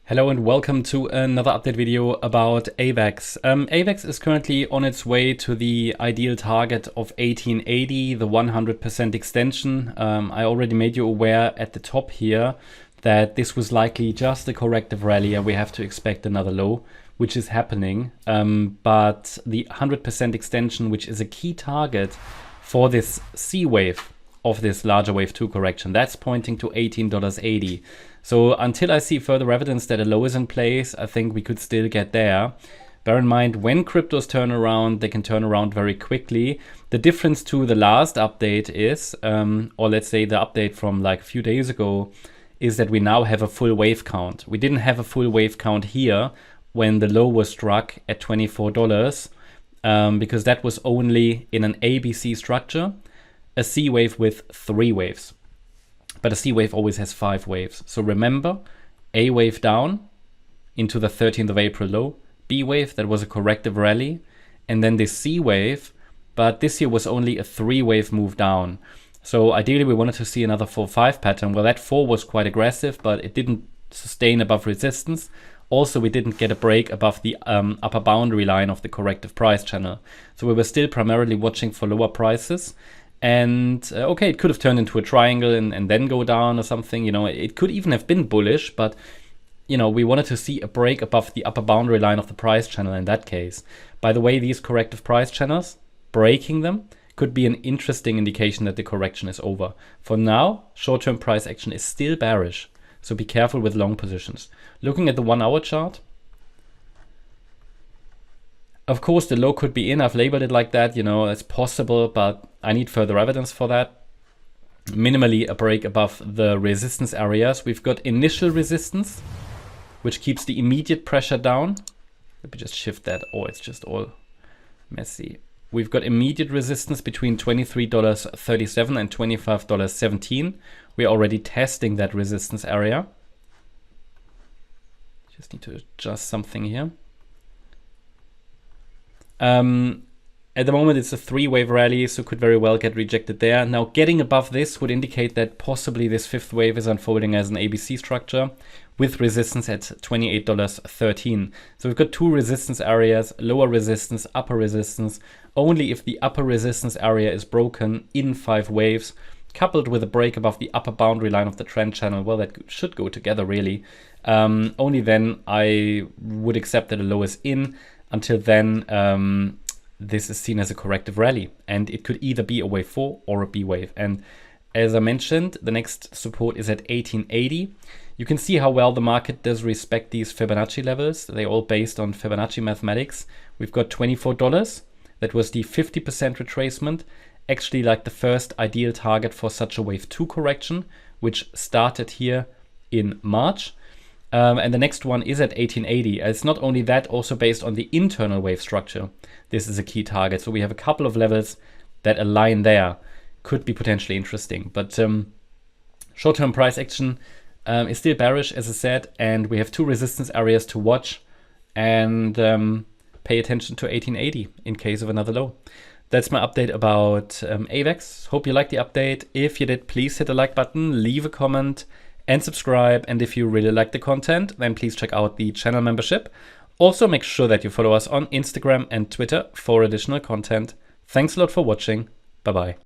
Hello and welcome to another update video about AVAX. AVAX is currently on its way to the ideal target of 1880, the 100% extension. I already made you aware at the top here that this was likely just a corrective rally and we have to expect another low, which is happening. But the 100% extension, which is a key target for this C wave of this larger wave 2 correction, that's pointing to $18.80. So until I see further evidence that a low is in place, I think we could still get there. Bear in mind, when cryptos turn around, they can turn around very quickly. The difference to the last update is, or let's say the update from like a few days ago, is that we now have a full wave count. We didn't have a full wave count here when the low was struck at $24, because that was only in an ABC structure, a C wave with 3 waves. But a C wave always has 5 waves. So remember, A wave down into the 13th of April low, B wave, that was a corrective rally, and then this C wave, but this here was only a 3 wave move down. So ideally we wanted to see another 4-5 pattern. Well, that 4 was quite aggressive, but it didn't sustain above resistance. Also, we didn't get a break above the upper boundary line of the corrective price channel. So we were still primarily watching for lower prices. And okay, it could have turned into a triangle and then go down or something. You know, it could even have been bullish, but you know, we wanted to see a break above the upper boundary line of the price channel in that case. By the way, these corrective price channels, breaking them could be an interesting indication that the correction is over. For now, short-term price action is still bearish, so be careful with long positions. Looking at the 1 hour chart, of course, the low could be in. I've labeled it like that, you know, it's possible, but I need further evidence for that. Minimally a break above the resistance areas. We've got initial resistance, which keeps the immediate pressure down. Let me just shift that. Oh, it's just all messy. We've got immediate resistance between $23.37 and $25.17. We're already testing that resistance area. Just need to adjust something here. At the moment, it's a 3-wave rally, so could very well get rejected there. Now, getting above this would indicate that possibly this 5th wave is unfolding as an ABC structure with resistance at $28.13. So we've got 2 resistance areas, lower resistance, upper resistance. Only if the upper resistance area is broken in 5 waves, coupled with a break above the upper boundary line of the trend channel, well, that should go together really. Only then I would accept that a low is in. Until then, this is seen as a corrective rally, and it could either be a wave 4 or a B wave. And as I mentioned, the next support is at 1880. You can see how well the market does respect these Fibonacci levels. They're all based on Fibonacci mathematics. We've got $24. That was the 50% retracement, actually like the first ideal target for such a wave 2 correction, which started here in March. And the next one is at 1880. It's not only that, also based on the internal wave structure. This is a key target. So we have a couple of levels that align there. Could be potentially interesting. But short-term price action is still bearish, as I said. And we have 2 resistance areas to watch. And pay attention to 1880 in case of another low. That's my update about AVAX. Hope you liked the update. If you did, please hit the like button, leave a comment, and subscribe. And if you really like the content, then please check out the channel membership. Also, make sure that you follow us on Instagram and Twitter for additional content. Thanks a lot for watching. Bye-bye.